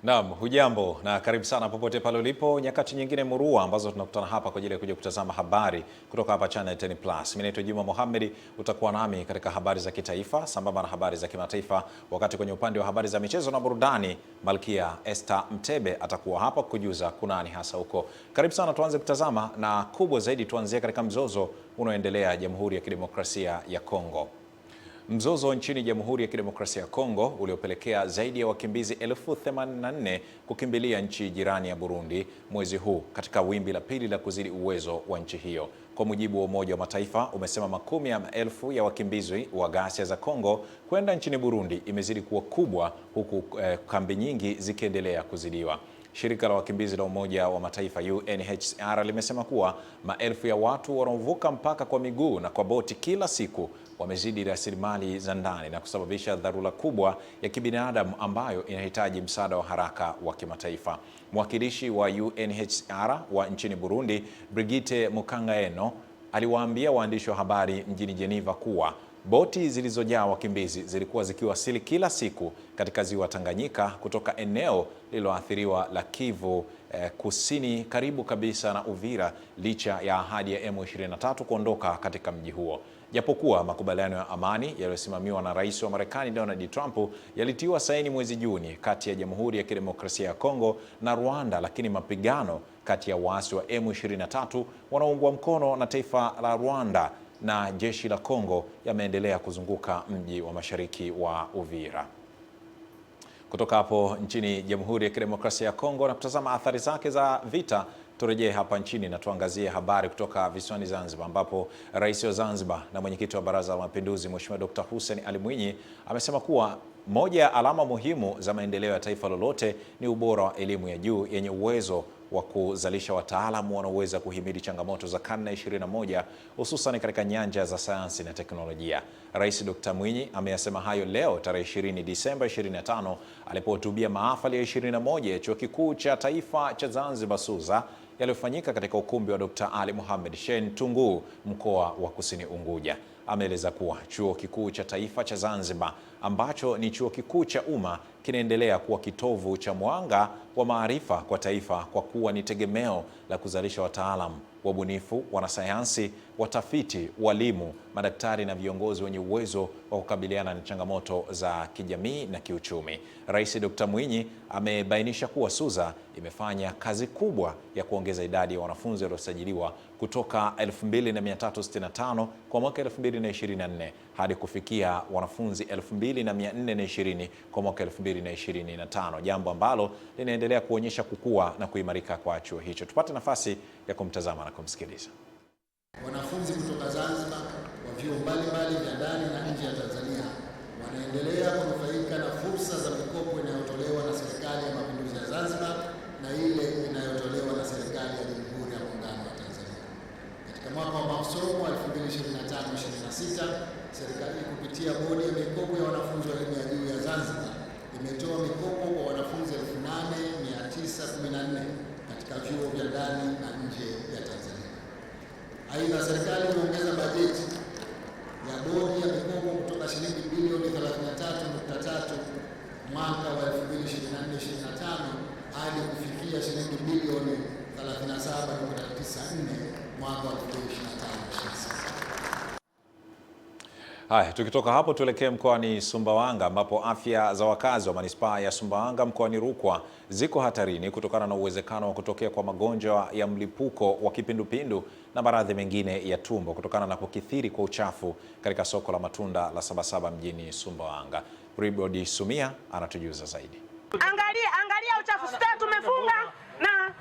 Naam, hujambo na karibu sana popote pale ulipo. Nyakati nyingine murua ambazo tunakutana hapa kwa ajili ya kuja kutazama habari kutoka hapa Channel 10 Plus. Mimi naitwa Juma Mohamed, utakuwa nami katika habari za kitaifa sambamba na habari za kimataifa, wakati kwenye upande wa habari za michezo na burudani Malkia Esther Mtebe atakuwa hapa kujuza kunani hasa huko. Karibu sana, tuanze kutazama na kubwa zaidi tuanzie katika mzozo unaoendelea Jamhuri ya Kidemokrasia ya Kongo. Mzozo nchini Jamhuri ya Kidemokrasia ya Kongo uliopelekea zaidi ya wakimbizi 84,000 kukimbilia nchi jirani ya Burundi mwezi huu katika wimbi la pili la kuzidi uwezo wa nchi hiyo. Kwa mujibu wa Umoja wa Mataifa, umesema makumi ya maelfu ya wakimbizi wa ghasia za Kongo kwenda nchini Burundi imezidi kuwa kubwa, huku kambi nyingi zikiendelea kuzidiwa. Shirika la wakimbizi la Umoja wa Mataifa UNHCR limesema kuwa maelfu ya watu wanaovuka mpaka kwa miguu na kwa boti kila siku wamezidi rasilimali za ndani na kusababisha dharura kubwa ya kibinadamu ambayo inahitaji msaada wa haraka wa kimataifa. Mwakilishi wa UNHCR wa nchini Burundi, Brigitte Mukangaeno, aliwaambia waandishi wa habari mjini Geneva kuwa boti zilizojaa wakimbizi zilikuwa zikiwasili kila siku katika ziwa Tanganyika kutoka eneo lililoathiriwa la Kivu kusini karibu kabisa na Uvira, licha ya ahadi ya M23 kuondoka katika mji huo. Japokuwa makubaliano ya amani yaliyosimamiwa na Rais wa Marekani Donald Trump yalitiwa saini mwezi Juni kati ya Jamhuri ya Kidemokrasia ya Kongo na Rwanda, lakini mapigano kati ya waasi wa M23 wanaoungwa mkono na taifa la Rwanda na jeshi la Kongo yameendelea kuzunguka mji wa mashariki wa Uvira. Kutoka hapo nchini Jamhuri ya Kidemokrasia ya Kongo na kutazama athari zake za vita, turejee hapa nchini na tuangazie habari kutoka visiwani Zanzibar, ambapo Rais wa Zanzibar na mwenyekiti wa Baraza la Mapinduzi Mheshimiwa Dr. Hussein Ali Mwinyi amesema kuwa moja ya alama muhimu za maendeleo ya taifa lolote ni ubora wa elimu ya juu yenye uwezo wa kuzalisha wataalamu wanaoweza kuhimili changamoto za karne 21, hususan katika nyanja za sayansi na teknolojia. Rais Dr. Mwinyi ameyasema hayo leo tarehe 20 Disemba 25 alipohutubia mahafali ya 21 ya Chuo Kikuu cha Taifa cha Zanzibar SUZA yaliyofanyika katika ukumbi wa Dr. Ali Mohamed Shein Tunguu, mkoa wa Kusini Unguja. Ameeleza kuwa Chuo Kikuu cha Taifa cha Zanzibar, ambacho ni chuo kikuu cha umma, kinaendelea kuwa kitovu cha mwanga wa maarifa kwa taifa kwa kuwa ni tegemeo la kuzalisha wataalamu, wabunifu, wanasayansi, watafiti, walimu, madaktari na viongozi wenye uwezo wa kukabiliana na changamoto za kijamii na kiuchumi. Rais Dr. Mwinyi amebainisha kuwa SUZA imefanya kazi kubwa ya kuongeza idadi ya wanafunzi waliosajiliwa kutoka 2365 kwa mwaka 2024 hadi kufikia wanafunzi 2420 kwa mwaka 2025, jambo ambalo linaendelea kuonyesha kukua na kuimarika kwa chuo hicho. Tupate nafasi ya kumtazama na kumsikiliza. Wanafunzi kutoka Zanzibar wa vyuo mbalimbali vya ndani na nje ya Tanzania wanaendelea kunufaika na fursa za mikopo inayotolewa na Serikali ya Mapinduzi ya Zanzibar na ile inayotolewa na Serikali ya Jamhuri ya Muungano wa Tanzania. Katika mwaka wa masomo 2025/26, serikali kupitia Bodi ya Mikopo ya Wanafunzi wa Elimu ya Juu ya Zanzibar imetoa mikopo kwa wanafunzi 8,914 katika vyuo vya ndani na nje ya Tanzania. Aidha, serikali imeongeza bajeti ya bodi ya mikopo kutoka shilingi bilioni 33.3 mwaka wa 2024/25 hadi kufikia shilingi bilioni 37.94 mwaka wa 2025/26. Haya, tukitoka hapo tuelekee mkoani Sumbawanga, ambapo afya za wakazi wa manispaa ya Sumbawanga mkoani Rukwa ziko hatarini kutokana na uwezekano wa kutokea kwa magonjwa ya mlipuko wa kipindupindu na maradhi mengine ya tumbo kutokana na kukithiri kwa uchafu katika soko la matunda la Sabasaba mjini Sumbawanga. Ribodi Sumia anatujuza zaidi. Angalia uchafu, sasa tumefunga na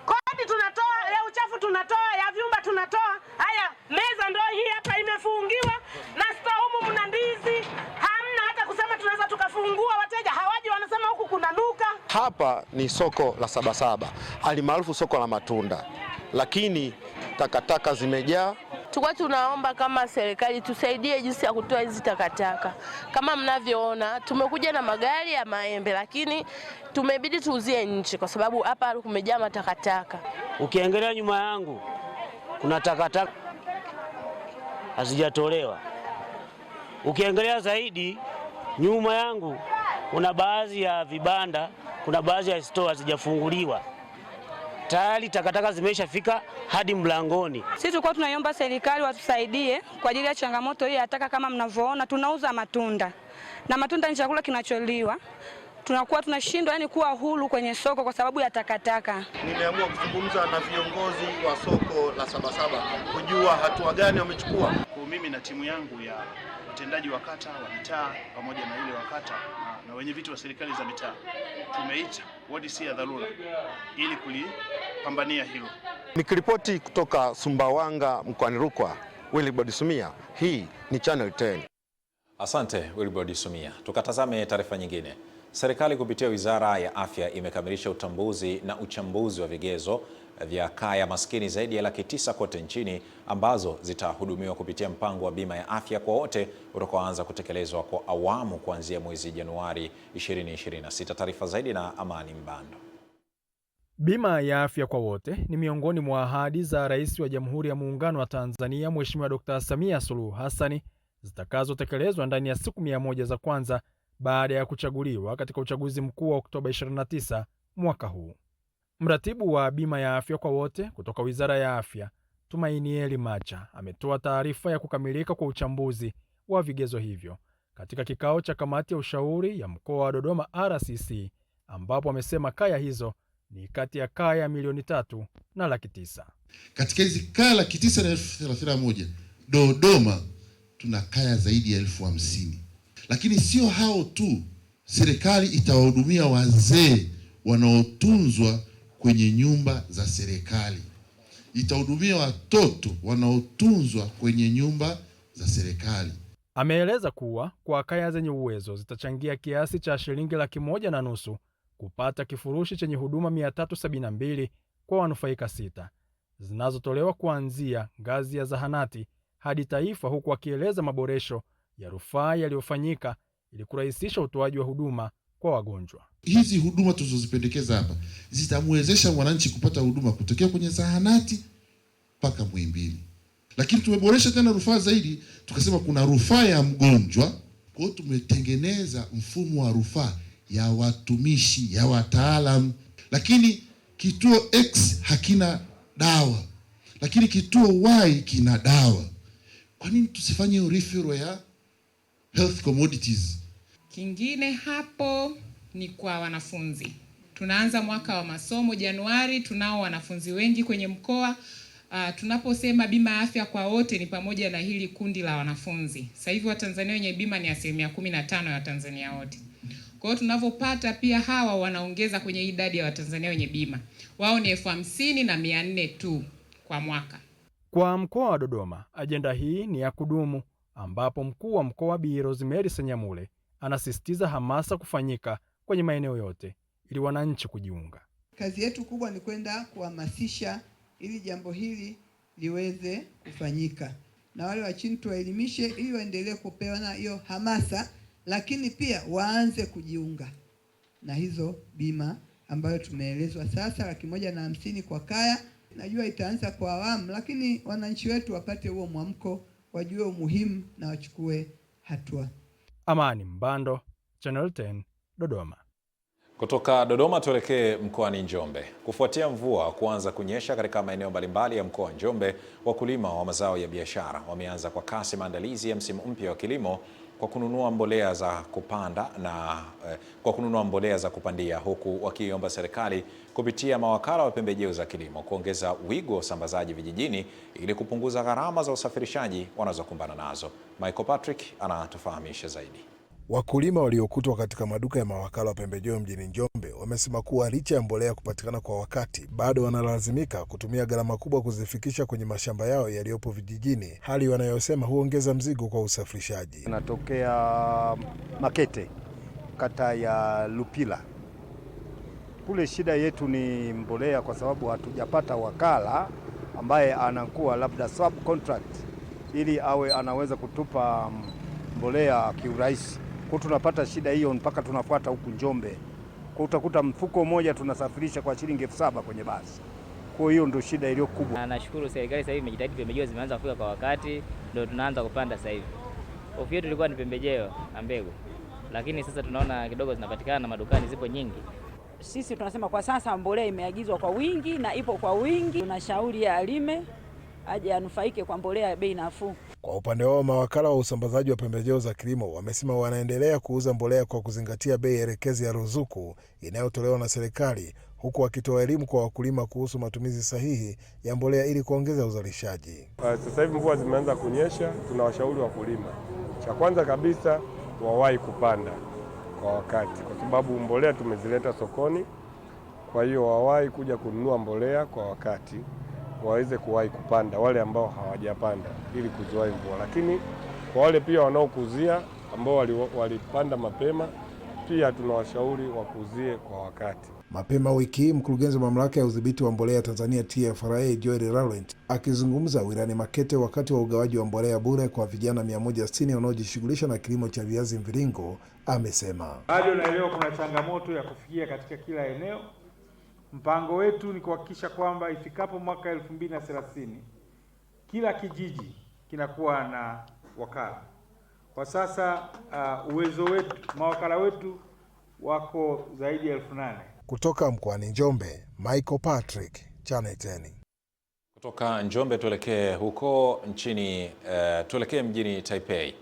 kodi tunatoa, ya uchafu tunatoa, ya vyumba tunatoa. Haya, meza ndio hii hapa imefungiwa na staumu mna ndizi. Hamna hata kusema tunaweza tukafungua, wateja hawaji, wanasema huku kuna duka. Hapa ni soko la Sabasaba, alimaarufu soko la matunda, lakini takataka zimejaa. Tulikuwa tunaomba kama serikali tusaidie jinsi ya kutoa hizi takataka. Kama mnavyoona tumekuja na magari ya maembe, lakini tumebidi tuuzie nje kwa sababu hapa kumejaa matakataka. Ukiangalia nyuma yangu kuna takataka hazijatolewa. Ukiangalia zaidi nyuma yangu kuna baadhi ya vibanda kuna baadhi ya store hazijafunguliwa. Tayari takataka zimeshafika hadi mlangoni. Sisi tulikuwa tunaiomba serikali watusaidie kwa ajili ya changamoto hii ya taka. Kama mnavyoona tunauza matunda, na matunda ni chakula kinacholiwa. Tunakuwa tunashindwa kuwa huru kwenye soko kwa sababu ya takataka. Nimeamua kuzungumza na viongozi wa soko la Sabasaba kujua hatua gani wamechukua. Kwa mimi na timu yangu ya utendaji wa kata wa mitaa pamoja na ile wa kata na wenye viti wa serikali za mitaa tumeita wodi ya dharura ili kulipambania hilo. Nikiripoti kutoka Sumbawanga mkoani Rukwa, Wilbrod Sumia, hii ni Channel 10. Asante Wilbrod Sumia. Tukatazame taarifa nyingine. Serikali kupitia Wizara ya Afya imekamilisha utambuzi na uchambuzi wa vigezo vya kaya maskini zaidi ya 900,000 kote nchini ambazo zitahudumiwa kupitia mpango wa bima ya afya kwa wote utakaoanza kutekelezwa kwa awamu kuanzia mwezi Januari 2026. Taarifa zaidi na Amani Mbando. Bima ya afya kwa wote ni miongoni mwa ahadi za Rais wa Jamhuri ya Muungano wa Tanzania Mheshimiwa Dr. Samia Suluhu Hassan zitakazotekelezwa ndani ya siku 100 za kwanza baada ya kuchaguliwa katika uchaguzi mkuu wa Oktoba 29 mwaka huu. Mratibu wa bima ya afya kwa wote kutoka Wizara ya Afya, Tumainieli Macha, ametoa taarifa ya kukamilika kwa uchambuzi wa vigezo hivyo katika kikao cha kamati ya ushauri ya mkoa wa Dodoma RCC, ambapo amesema kaya hizo ni kati ya kaya milioni 3 na 900,000. Katika hizi kaya 931,000 Dodoma tuna kaya zaidi ya 50,000. Lakini sio hao tu, serikali itawahudumia wazee wanaotunzwa kwenye nyumba za serikali. Itahudumia watoto wanaotunzwa kwenye nyumba za serikali. Ameeleza kuwa kwa kaya zenye uwezo zitachangia kiasi cha shilingi 1,500,000 kupata kifurushi chenye huduma 372 kwa wanufaika 6 zinazotolewa kuanzia ngazi ya zahanati hadi taifa, huku akieleza maboresho ya rufaa yaliyofanyika ili kurahisisha utoaji wa huduma kwa wagonjwa. Hizi huduma tulizozipendekeza hapa zitamwezesha mwananchi kupata huduma kutokea kwenye zahanati mpaka Muhimbili. Lakini tumeboresha tena rufaa zaidi, tukasema kuna rufaa ya mgonjwa. Kwa hiyo tumetengeneza mfumo wa rufaa ya watumishi, ya wataalamu. Lakini kituo X hakina dawa, lakini kituo Y kina dawa. Kwa nini tusifanye referral ya health commodities? Kingine hapo ni kwa wanafunzi. Tunaanza mwaka wa masomo Januari, tunao wanafunzi wengi kwenye mkoa. Tunaposema bima ya afya kwa wote ni pamoja na hili kundi la wanafunzi. Sasa hivi Watanzania wenye bima ni 15% ya Watanzania wote. Kwa hiyo tunavyopata pia hawa wanaongeza kwenye idadi ya Watanzania wenye bima. Wao ni 50,400 tu kwa mwaka. Kwa mkoa wa Dodoma, ajenda hii ni ya kudumu, ambapo mkuu wa mkoa Bi Rosemary Senyamule anasisitiza hamasa kufanyika kwenye maeneo yote ili wananchi kujiunga. Kazi yetu kubwa ni kwenda kuhamasisha ili jambo hili liweze kufanyika, na wale wa chini tuwaelimishe ili waendelee kupewa na hiyo hamasa, lakini pia waanze kujiunga na hizo bima ambayo tumeelezwa sasa, 150,000 kwa kaya. Najua itaanza kwa awamu, lakini wananchi wetu wapate huo mwamko, wajue umuhimu na wachukue hatua. Amani Mbando, Channel 10, Dodoma. Kutoka Dodoma tuelekee mkoani Njombe. Kufuatia mvua kuanza kunyesha katika maeneo mbalimbali ya mkoa wa Njombe, wakulima wa mazao ya biashara wameanza kwa kasi maandalizi ya msimu mpya wa kilimo kwa kununua mbolea za kupandia, huku wakiomba serikali kupitia mawakala wa pembejeo za kilimo kuongeza wigo wa usambazaji vijijini ili kupunguza gharama za usafirishaji wanazokumbana nazo. Michael Patrick anatufahamisha zaidi. Wakulima waliokutwa katika maduka ya mawakala wa pembejeo mjini Njombe wamesema kuwa licha ya mbolea kupatikana kwa wakati, bado wanalazimika kutumia gharama kubwa kuzifikisha kwenye mashamba yao yaliyopo vijijini, hali wanayosema huongeza mzigo kwa usafirishaji. Natokea Makete, kata ya Lupila. Kule shida yetu ni mbolea, kwa sababu hatujapata wakala ambaye anakuwa labda subcontract ili awe anaweza kutupa mbolea kiurahisi. Kwa tunapata shida hiyo mpaka tunafuata huku Njombe. Kwa utakuta mfuko mmoja tunasafirisha kwa shilingi 7,000 kwenye basi. Kwa hiyo ndio shida iliyo kubwa. Nashukuru serikali sasa hivi imejitahidi, pembejeo zimeanza kufika kwa wakati, ndio tunaanza kupanda sasa hivi. Hofu yetu ilikuwa ni pembejeo na mbegu, lakini sasa tunaona kidogo zinapatikana na madukani zipo nyingi. sisi tunasema kwa sasa mbolea imeagizwa kwa wingi na ipo kwa wingi. Tunashauri alime aje anufaike kwa mbolea ya bei nafuu. Kwa upande wao, mawakala wa usambazaji wa pembejeo za kilimo wamesema wanaendelea kuuza mbolea kwa kuzingatia bei elekezi ya ruzuku inayotolewa na serikali, huku wakitoa elimu kwa wakulima kuhusu matumizi sahihi ya mbolea ili kuongeza uzalishaji. Sasa hivi mvua zimeanza kunyesha, tunawashauri wakulima, cha kwanza kabisa wawahi kupanda kwa wakati, kwa sababu mbolea tumezileta sokoni. Kwa hiyo wawahi kuja kununua mbolea kwa wakati, waweze kuwahi kupanda wale ambao hawajapanda ili kuzuia mvua. Lakini kwa wale pia wanaokuzia ambao walipanda mapema, pia tunawashauri wakuzie kwa wakati. Mapema wiki hii, mkurugenzi wa mamlaka ya udhibiti wa mbolea Tanzania TFRA Joel Laurent akizungumza wilayani Makete wakati wa ugawaji wa mbolea bure kwa vijana 160 wanaojishughulisha na kilimo cha viazi mviringo amesema, bado naelewa kuna changamoto ya kufikia katika kila eneo. Mpango wetu ni kuhakikisha kwamba ifikapo mwaka 2030 kila kijiji kinakuwa na wakala. Kwa sasa uwezo wetu, mawakala wetu wako zaidi ya 8,000. Kutoka mkoani Njombe, Michael Patrick, Channel 10. Kutoka Njombe tuelekee huko nchini, tuelekee mjini Taipei.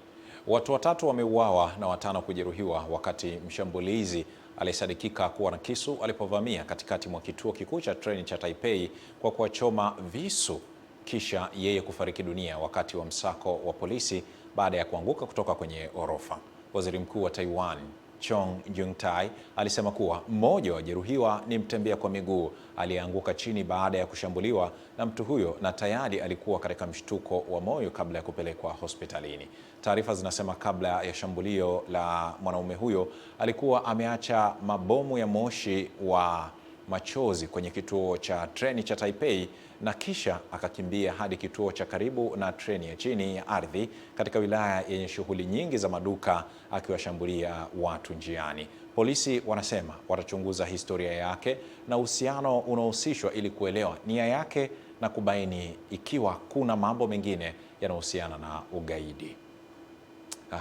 Watu 3 wameuawa na 5 kujeruhiwa wakati mshambulizi aliyesadikika kuwa na kisu alipovamia katikati mwa kituo kikuu cha treni cha Taipei kwa kuwachoma visu kisha yeye kufariki dunia wakati wa msako wa polisi baada ya kuanguka kutoka kwenye orofa. Waziri Mkuu wa Taiwan Chong Jung-tai alisema kuwa mmoja wa wajeruhiwa ni mtembea kwa miguu aliyeanguka chini baada ya kushambuliwa na mtu huyo na tayari alikuwa katika mshtuko wa moyo kabla ya kupelekwa hospitalini. Taarifa zinasema kabla ya shambulio la mwanaume huyo alikuwa ameacha mabomu ya moshi wa machozi kwenye kituo cha treni cha Taipei na kisha akakimbia hadi kituo cha karibu na treni ya chini ya ardhi katika wilaya yenye shughuli nyingi za maduka akiwashambulia watu njiani. Polisi wanasema watachunguza historia yake na uhusiano unaohusishwa ili kuelewa nia yake na kubaini ikiwa kuna mambo mengine yanayohusiana na ugaidi.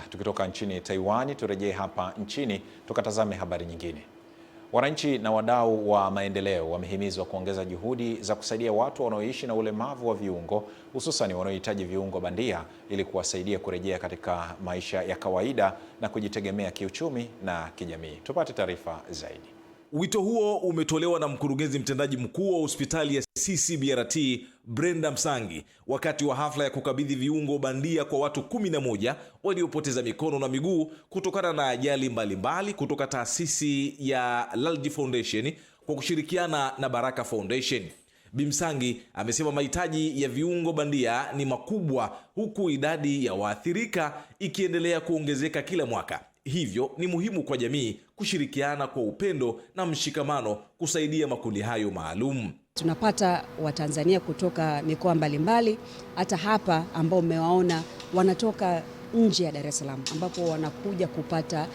Tukitoka nchini Taiwan turejee hapa nchini tukatazame habari nyingine. Wananchi na wadau wa maendeleo wamehimizwa kuongeza juhudi za kusaidia watu wanaoishi na ulemavu wa viungo, hususan wanaohitaji viungo bandia ili kuwasaidia kurejea katika maisha ya kawaida na kujitegemea kiuchumi na kijamii. Tupate taarifa zaidi. Wito huo umetolewa na mkurugenzi mtendaji mkuu wa hospitali ya CCBRT Brenda Msangi wakati wa hafla ya kukabidhi viungo bandia kwa watu 11 waliopoteza mikono na miguu kutokana na ajali mbalimbali kutoka taasisi ya Lalji Foundation kwa kushirikiana na Baraka Foundation. Bimsangi amesema mahitaji ya viungo bandia ni makubwa huku idadi ya waathirika ikiendelea kuongezeka kila mwaka. Hivyo ni muhimu kwa jamii kushirikiana kwa upendo na mshikamano kusaidia makundi hayo maalum. Tunapata Watanzania kutoka mikoa mbalimbali, hata hapa ambao mmewaona wanatoka nje ya Dar es Salaam ambapo wanakuja kupata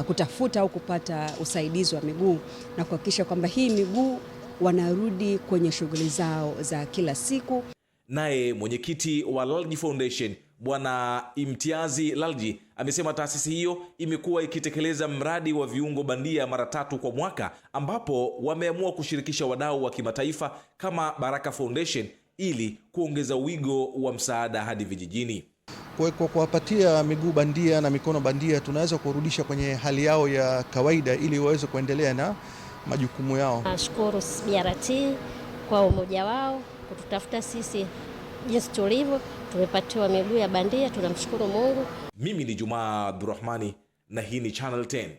kutafuta au kupata usaidizi wa miguu na kuhakikisha kwamba hii miguu wanarudi kwenye shughuli zao za kila siku. Naye mwenyekiti wa Lalji Foundation Bwana Imtiazi Lalji amesema taasisi hiyo imekuwa ikitekeleza mradi wa viungo bandia mara 3 kwa mwaka, ambapo wameamua kushirikisha wadau wa kimataifa kama Baraka Foundation ili kuongeza wigo wa msaada hadi vijijini. Kwa kuwapatia miguu bandia na mikono bandia tunaweza kurudisha kwenye hali yao ya kawaida ili waweze kuendelea na majukumu yao. Nashukuru BRT kwa umoja wao kututafuta sisi jinsi tulivyo, tumepatiwa miguu ya bandia, tunamshukuru Mungu. Mimi ni Juma Abdurrahmani na hii ni Channel 10.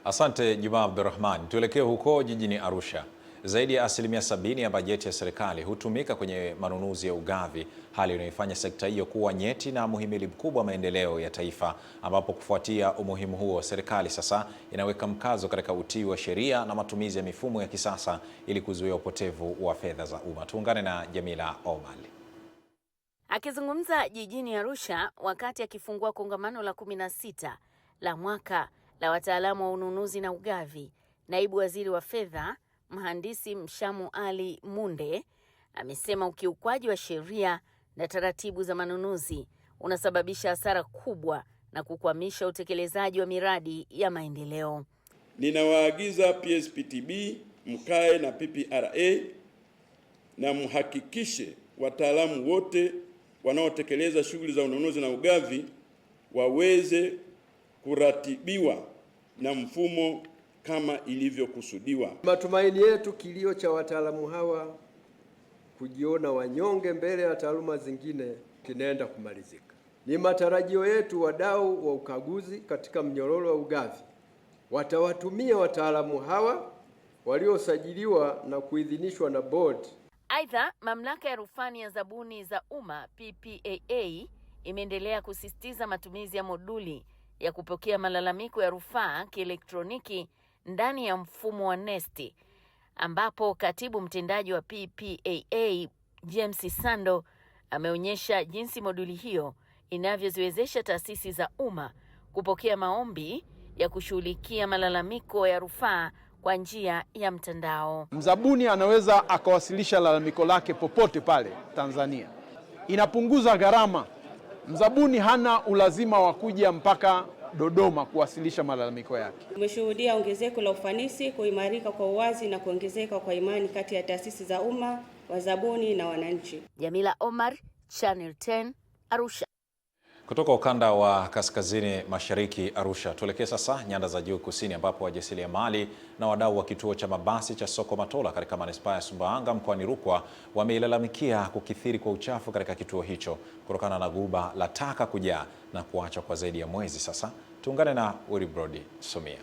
Asante Juma Abdurrahmani. Tuelekee huko jijini Arusha. Zaidi ya 70% ya bajeti ya serikali hutumika kwenye manunuzi ya ugavi, hali inayoifanya sekta hiyo kuwa nyeti na muhimili mkubwa wa maendeleo ya taifa, ambapo kufuatia umuhimu huo serikali sasa inaweka mkazo katika utii wa sheria na matumizi ya mifumo ya kisasa ili kuzuia upotevu wa fedha za umma. Tuungane na Jamila Omali. Akizungumza jijini Arusha wakati akifungua kongamano la 16 la mwaka la wataalamu wa ununuzi na ugavi, naibu waziri wa fedha Mhandisi Mshamu Ali Munde amesema ukiukwaji wa sheria na taratibu za manunuzi unasababisha hasara kubwa na kukwamisha utekelezaji wa miradi ya maendeleo. ninawaagiza PSPTB mkae na PPRA na mhakikishe wataalamu wote wanaotekeleza shughuli za ununuzi na ugavi waweze kuratibiwa na mfumo kama ilivyokusudiwa. Matumaini yetu kilio cha wataalamu hawa kujiona wanyonge mbele ya taaluma zingine kinaenda kumalizika. Ni matarajio yetu wadau wa ukaguzi katika mnyororo wa ugavi watawatumia wataalamu hawa waliosajiliwa na kuidhinishwa na board. Aidha, mamlaka ya rufani ya zabuni za umma PPAA imeendelea kusisitiza matumizi ya moduli ya kupokea malalamiko ya rufaa kielektroniki ndani ya mfumo wa NeST, ambapo katibu mtendaji wa PPAA James Sando ameonyesha jinsi moduli hiyo inavyoziwezesha taasisi za umma kupokea maombi ya kushughulikia malalamiko ya rufaa kwa njia ya mtandao. Mzabuni anaweza akawasilisha lalamiko lake popote pale Tanzania. Inapunguza gharama. Mzabuni hana ulazima wa kuja mpaka Dodoma kuwasilisha malalamiko yake. Tumeshuhudia ongezeko la ufanisi, kuimarika kwa uwazi na kuongezeka kwa imani kati ya taasisi za umma, wazabuni na wananchi. Jamila Omar, Channel 10, Arusha. Kutoka ukanda wa kaskazini mashariki Arusha, tuelekee sasa nyanda za juu kusini, ambapo wajasiriamali na wadau wa kituo cha mabasi cha Soko Matola katika manispaa ya Sumbawanga mkoani Rukwa wameilalamikia kukithiri kwa uchafu katika kituo hicho kutokana na guba la taka kujaa na kuachwa kwa zaidi ya mwezi sasa. Tuungane na Willibrod Somia.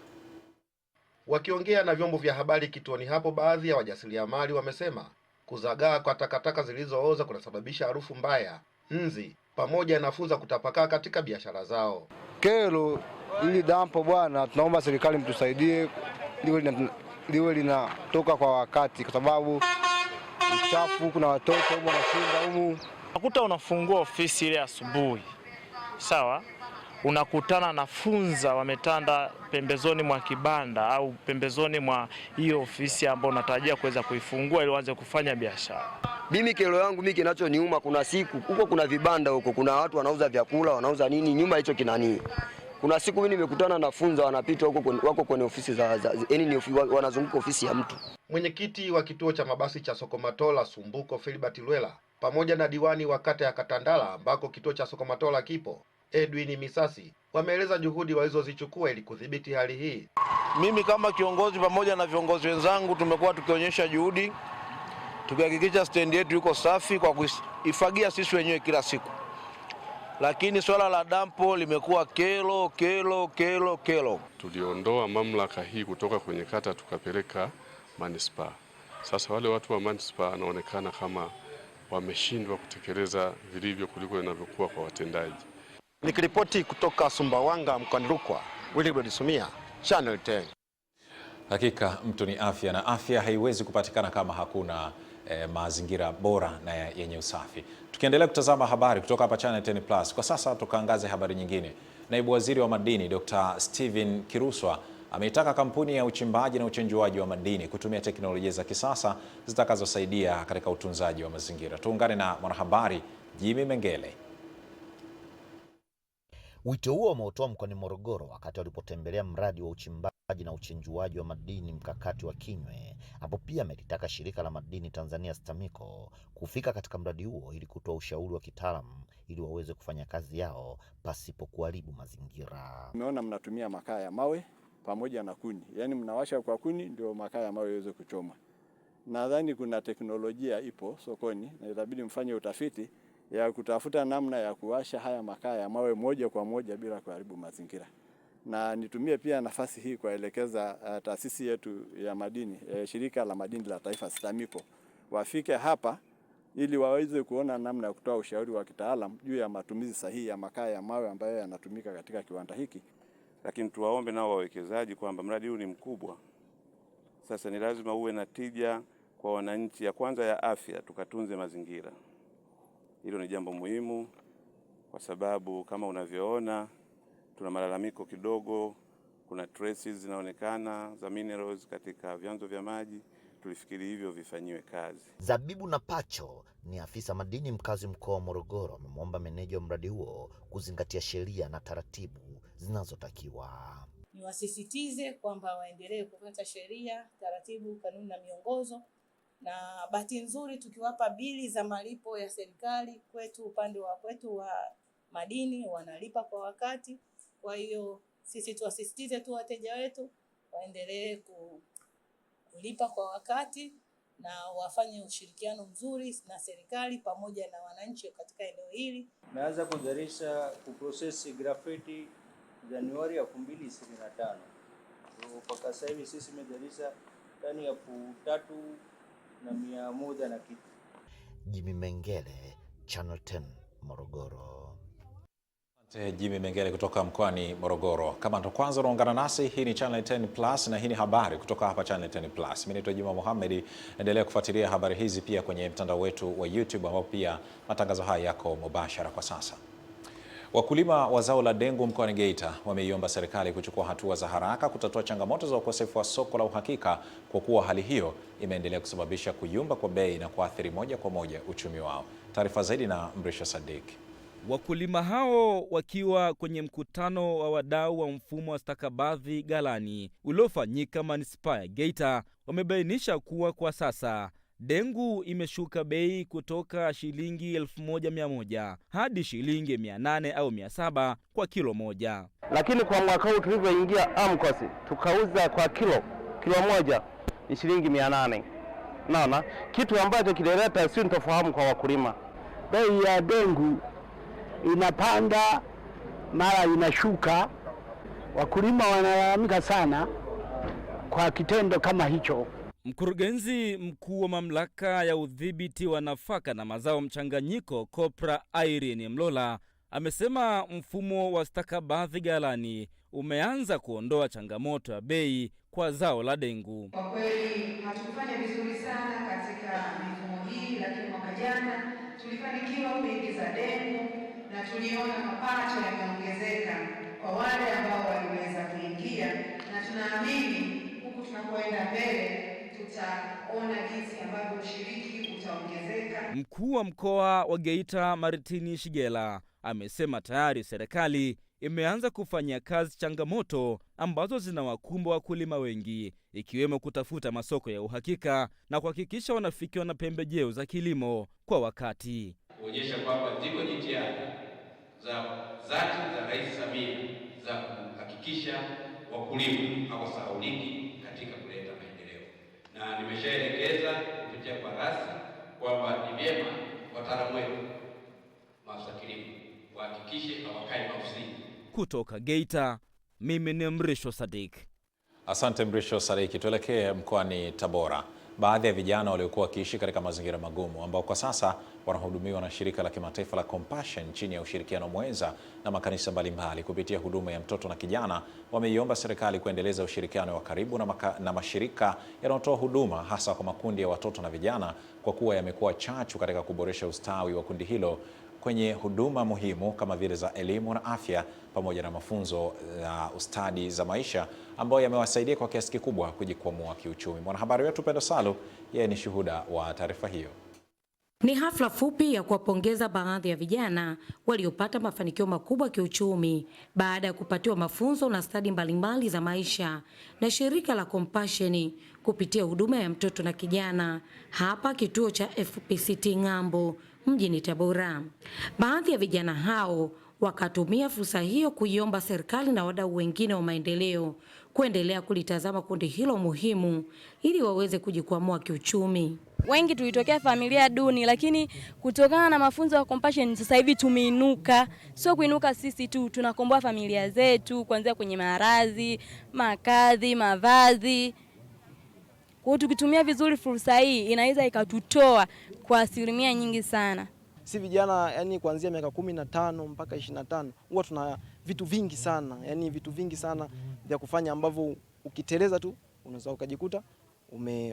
Wakiongea na vyombo vya habari kituoni hapo, baadhi ya wajasiriamali wamesema kuzagaa kwa takataka zilizooza kunasababisha harufu mbaya, nzi pamoja na funza kutapakaa katika biashara zao. Kero ili dampo bwana, tunaomba serikali mtusaidie liwe linatoka kwa wakati, kwa sababu uchafu, kuna watoto huko wanashinda humu. Unakuta unafungua ofisi ile asubuhi, sawa, unakutana na funza wametanda pembezoni mwa kibanda au pembezoni mwa hiyo ofisi ambayo unatarajia kuweza kuifungua ili uanze kufanya biashara. Mimi kero yangu mimi kinachoniuma, kuna siku huko kuna vibanda huko, kuna watu wanauza vyakula, wanauza nini nyuma hicho kinani. Kuna siku mimi nimekutana na funza wanapita huko, wako kwenye ofisi wanazunguka ofisi ya mtu. Mwenyekiti wa kituo cha mabasi cha Soko Matola Sumbuko Philbert Lwela pamoja na diwani wa kata ya Katandala ambako kituo cha Soko Matola kipo Edwin Misasi wameeleza juhudi walizozichukua ili kudhibiti hali hii. Mimi kama kiongozi pamoja na viongozi wenzangu tumekuwa tukionyesha juhudi tukihakikisha stendi yetu iko safi kwa kuifagia sisi wenyewe kila siku. Lakini swala la dampo limekuwa kero. Tuliondoa mamlaka hii kutoka kwenye kata tukapeleka manispaa. Sasa wale watu wa manispaa wanaonekana kama wameshindwa kutekeleza vilivyo kuliko inavyokuwa kwa watendaji. Nikiripoti kutoka Sumbawanga mkoani Rukwa, Willibrod Somia, Channel 10. Hakika mtu ni afya na afya haiwezi kupatikana kama hakuna mazingira bora na yenye usafi. Tukiendelea kutazama habari kutoka hapa Channel 10 Plus, kwa sasa tukaangaze habari nyingine. Naibu Waziri wa Madini Dr. Steven Kiruswa ameitaka kampuni ya uchimbaji na uchenjuaji wa madini kutumia teknolojia za kisasa zitakazosaidia katika utunzaji wa mazingira. Tuungane na mwanahabari Jimmy Mengele. Wito huo umeutoa mkoani Morogoro wakati walipotembelea mradi wa uchimbaji na uchenjuaji wa madini mkakati wa Kinywe, ambapo pia amelitaka shirika la madini Tanzania STAMICO kufika katika mradi huo ili kutoa ushauri wa kitaalamu ili waweze kufanya kazi yao pasipo kuharibu mazingira. Tumeona mnatumia makaa ya mawe pamoja na kuni. Yaani mnawasha kwa kuni ndio makaa ya mawe yaweze kuchoma. Nadhani kuna teknolojia ipo sokoni na itabidi mfanye utafiti ya kutafuta namna ya kuwasha haya makaa ya mawe moja kwa moja bila kuharibu mazingira. Na nitumie pia nafasi hii kuelekeza taasisi yetu ya madini, shirika la madini la taifa STAMICO, wafike hapa ili waweze kuona namna ya kutoa ushauri wa kitaalamu juu ya matumizi sahihi ya makaa ya mawe ambayo yanatumika katika kiwanda hiki. Lakini tuwaombe nao wawekezaji kwamba mradi huu ni mkubwa. Sasa ni lazima uwe na tija kwa wananchi. Ya kwanza ya afya, tukatunze mazingira. Hilo ni jambo muhimu kwa sababu kama unavyoona tuna malalamiko kidogo, kuna traces zinaonekana za minerals katika vyanzo vya maji. Tulifikiri hivyo vifanyiwe kazi. Zabibu na Pacho ni afisa madini mkazi mkoa wa Morogoro, amemwomba meneja wa mradi huo kuzingatia sheria na taratibu zinazotakiwa. niwasisitize kwamba waendelee kufuata sheria, taratibu, kanuni na miongozo. Na bahati nzuri tukiwapa bili za malipo ya serikali kwetu, upande wa kwetu wa madini wanalipa kwa wakati. Kwa hiyo sisi tuwasisitize tu wateja wetu waendelee kulipa kwa wakati na wafanye ushirikiano mzuri na serikali pamoja na wananchi katika eneo hili. Tumeanza kuzalisha kuprocess graphite Januari 2025. Mpaka sasa hivi sisi tumezalisha tani 3,100 na kitu. Jimmy Mengele, Channel 10, Morogoro. Jimmy Mengele kutoka mkoani Morogoro. Kama ndo kwanza unaungana nasi, hii ni Channel 10 Plus na hii ni habari kutoka hapa Channel 10 Plus. Mimi naitwa Juma Mohamed. Endelea kufuatilia habari hizi pia kwenye mtandao wetu wa YouTube ambapo pia matangazo haya yako mubashara kwa sasa. Wakulima wa zao la dengu mkoani Geita wameiomba serikali kuchukua hatua za haraka kutatua changamoto za ukosefu wa soko la uhakika, kwa kuwa hali hiyo imeendelea kusababisha kuyumba kwa bei na kuathiri moja kwa moja uchumi wao. Taarifa zaidi na Mrisho Sadik. Wakulima hao wakiwa kwenye mkutano wa wadau wa mfumo wa stakabadhi ghalani uliofanyika manispaa ya Geita wamebainisha kuwa kwa sasa dengu imeshuka bei kutoka shilingi 1,100 hadi shilingi 800 au 700 kwa kilo moja. Lakini kwa mwaka huu tulivyoingia AMCOS tukauza kwa kilo moja ni shilingi 800. Naona kitu ambacho kilileta sintofahamu kwa wakulima. Bei ya dengu inapanda mara inashuka. Wakulima wanalalamika sana kwa kitendo kama hicho. Mkurugenzi mkuu wa mamlaka ya udhibiti wa nafaka na mazao mchanganyiko COPRA Irene Mlola amesema mfumo wa stakabadhi ghalani umeanza kuondoa changamoto ya bei kwa zao la dengu. Kwa kweli hatukufanya vizuri sana katika mifumo hii, lakini mwaka jana tulifanikiwa kuingiza dengu na tuliona mapato yameongezeka kwa wale ambao waliweza kuingia, na tunaamini huku tunapoenda mbele tutaona jinsi ambavyo ushiriki utaongezeka. Mkuu wa mkoa wa Geita Maritini Shigela amesema tayari serikali imeanza kufanyia kazi changamoto ambazo zinawakumba wakulima wengi, ikiwemo kutafuta masoko ya uhakika na kuhakikisha wanafikiwa na pembejeo za kilimo kwa wakati. Kuonyesha kwamba ziko jitihada za dhati za Rais Samia za kuhakikisha wakulima hawasahauliki katika kuleta maendeleo, na nimeshaelekeza kupitia kwa rasi kwamba ni vyema wataalamu wetu maafisa kilimo wahakikishe hawakai maofisini. Kutoka Geita, mimi ni Mrisho Sadik. Asante Mrisho Sadik. Tuelekee mkoani Tabora. Baadhi ya vijana waliokuwa wakiishi katika mazingira magumu ambao kwa sasa wanahudumiwa na shirika la kimataifa la Compassion chini ya ushirikiano mwenza na makanisa mbalimbali kupitia huduma ya mtoto na kijana, wameiomba serikali kuendeleza ushirikiano wa karibu na mashirika yanayotoa huduma hasa kwa makundi ya watoto na vijana, kwa kuwa yamekuwa chachu katika kuboresha ustawi wa kundi hilo kwenye huduma muhimu kama vile za elimu na afya pamoja na mafunzo ya ustadi za maisha ambayo yamewasaidia kwa kiasi kikubwa kujikwamua kiuchumi. Mwanahabari wetu Pendo Salu yeye ni shuhuda wa taarifa hiyo. Ni hafla fupi ya kuwapongeza baadhi ya vijana waliopata mafanikio makubwa kiuchumi baada ya kupatiwa mafunzo na stadi mbalimbali za maisha na shirika la Compassion kupitia huduma ya mtoto na kijana hapa kituo cha FPCT Ng'ambo mjini Tabora. Baadhi ya vijana hao wakatumia fursa hiyo kuiomba serikali na wadau wengine wa maendeleo kuendelea kulitazama kundi hilo muhimu ili waweze kujikwamua kiuchumi. Wengi tulitokea familia duni, lakini kutokana na mafunzo ya Compassion sasa hivi tumeinuka. Sio kuinuka sisi tu, tunakomboa familia zetu kuanzia kwenye maradhi, makazi, mavazi. Kwa hiyo tukitumia vizuri fursa hii inaweza ikatutoa kwa asilimia nyingi sana. Si vijana yani kuanzia miaka 15 mpaka 25 huwa tuna vitu vingi sana, yani vitu vingi sana vya kufanya ambavyo ukiteleza tu unaweza ukajikuta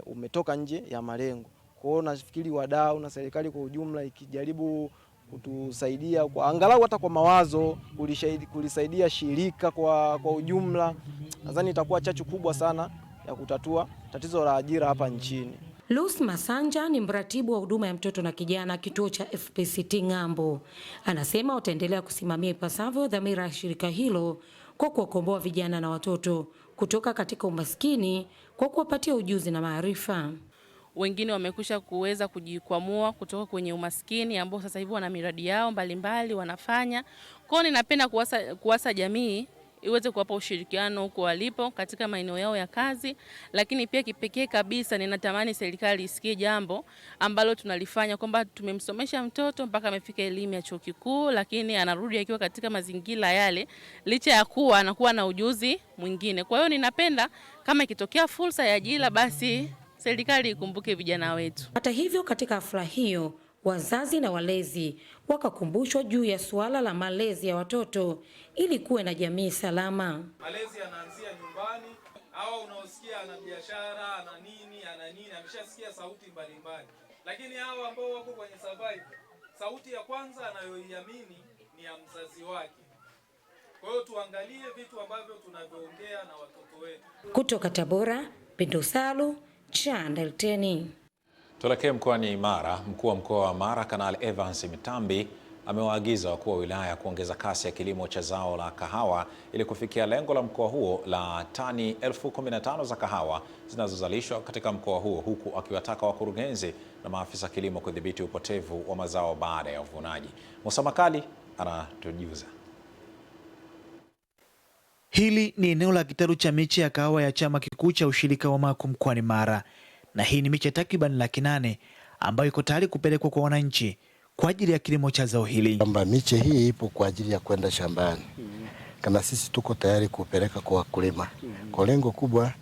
umetoka nje ya malengo. Kwa hiyo nafikiri wadau na serikali kwa ujumla ikijaribu kutusaidia kwa angalau hata kwa mawazo, kulisaidia shirika kwa ujumla, nadhani itakuwa chachu kubwa sana ya kutatua tatizo la ajira hapa nchini. Lucy Masanja ni mratibu wa huduma ya mtoto na kijana kituo cha FPCT Ng'ambo. Anasema wataendelea kusimamia ipasavyo dhamira ya shirika hilo kwa kuwakomboa vijana na watoto kutoka katika umaskini kwa kuwapatia ujuzi na maarifa. Wengine wamekwisha kuweza kujikwamua kutoka kwenye umaskini ambao sasa hivi wana miradi yao mbalimbali wanafanya. Kwa hiyo ninapenda kuwasa jamii iweze kuwapa ushirikiano huko walipo katika maeneo yao ya kazi, lakini pia kipekee kabisa ninatamani serikali isikie jambo ambalo tunalifanya kwamba tumemsomesha mtoto mpaka amefika elimu ya chuo kikuu, lakini anarudi akiwa katika mazingira yale licha ya kuwa anakuwa na ujuzi mwingine. Kwa hiyo ninapenda kama ikitokea fursa ya ajira basi serikali ikumbuke vijana wetu. Hata hivyo, katika hafla hiyo wazazi na walezi wakakumbushwa juu ya suala la malezi ya watoto ili kuwe na jamii salama. Malezi yanaanzia nyumbani. Hawa unaosikia ana biashara, ana nini, ameshasikia sauti mbalimbali. Lakini hawa ambao wako kwenye survive, sauti ya kwanza anayoiamini ni ya mzazi wake. Kwa hiyo tuangalie vitu ambavyo tunavyoongea na watoto wetu. Kutoka Tabora, Pendo Salu, Channel 10. Tuelekee mkoani Mara. Mkuu wa mkoa wa Mara Kanali Evans Mitambi amewaagiza wakuu wa wilaya kuongeza kasi ya kilimo cha zao la kahawa ili kufikia lengo la mkoa huo la tani 15,000 za kahawa zinazozalishwa katika mkoa huo, huku akiwataka wakurugenzi na maafisa kilimo kudhibiti upotevu wa mazao baada ya uvunaji. Musa Makali anatujuza. Hili ni eneo la kitalu cha miche ya kahawa ya chama kikuu cha ushirika wa Maku mkoani Mara. Na hii ni miche takriban 800,000 ambayo iko tayari kupelekwa kwa wananchi kwa ajili ya kilimo cha zao hili. Kwamba miche hii ipo kwa ajili ya kwenda shambani. Kama sisi tuko tayari kupeleka kwa wakulima. Kwa lengo kubwa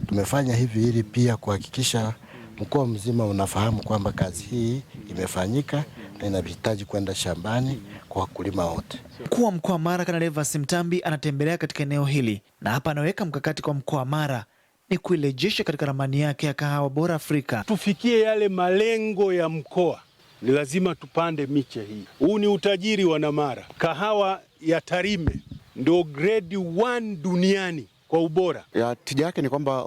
tumefanya hivi ili pia kuhakikisha mkoa mzima unafahamu kwamba kazi hii imefanyika na inahitaji kwenda shambani kwa wakulima wote. Mkuu wa mkoa wa Mara Kanali Evans Mitambi anatembelea katika eneo hili na hapa anaweka mkakati kwa mkoa wa Mara ni kuirejesha katika ramani yake ya kahawa bora Afrika. Tufikie yale malengo ya mkoa, ni lazima tupande miche hii. Huu ni utajiri wa Namara. Kahawa ya Tarime ndio grade 1 duniani kwa ubora. Ya tija yake ni kwamba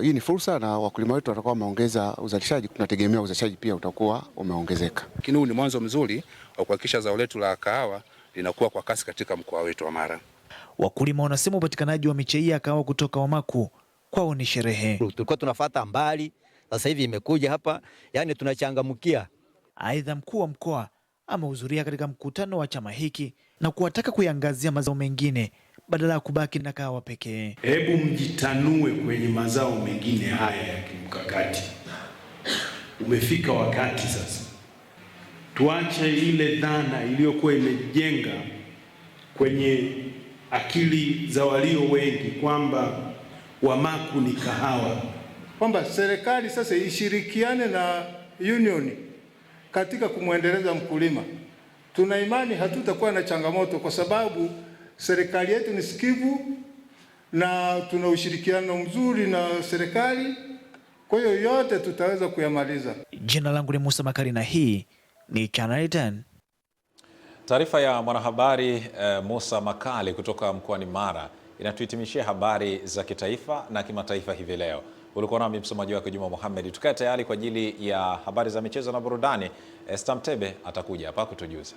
hii ni fursa na wakulima wetu watakuwa wameongeza uzalishaji. Tunategemea uzalishaji pia utakuwa umeongezeka. Lakini huu ni mwanzo mzuri wa kuhakikisha zao letu la kahawa linakuwa kwa kasi katika mkoa wetu wa Mara. Wakulima wanasema upatikanaji wa miche hii ya kahawa kutoka Wamaku kwao ni sherehe. Tulikuwa tunafuata mbali, sasa hivi imekuja hapa, yani tunachangamkia. Aidha, mkuu wa mkoa amehudhuria katika mkutano wa chama hiki na kuwataka kuiangazia mazao mengine badala ya kubaki na kahawa pekee. Hebu mjitanue kwenye mazao mengine haya ya kimkakati. Umefika wakati sasa tuache ile dhana iliyokuwa imejenga kwenye akili za walio wengi kwamba Wamaku ni kahawa, kwamba serikali sasa ishirikiane na union katika kumwendeleza mkulima. Tuna imani hatutakuwa na changamoto kwa sababu serikali yetu ni sikivu na tuna ushirikiano mzuri na serikali. Kwa hiyo yote tutaweza kuyamaliza. Jina langu ni Musa Makali na hii ni Channel 10. Taarifa ya mwanahabari Musa Makali kutoka mkoani Mara inatuhitimishia habari za kitaifa na kimataifa hivi leo. Ulikuwa nami msomaji wako Juma Mohamed. Tukae tayari kwa ajili ya habari za michezo na burudani. Esther Mtebe atakuja hapa kutujuza.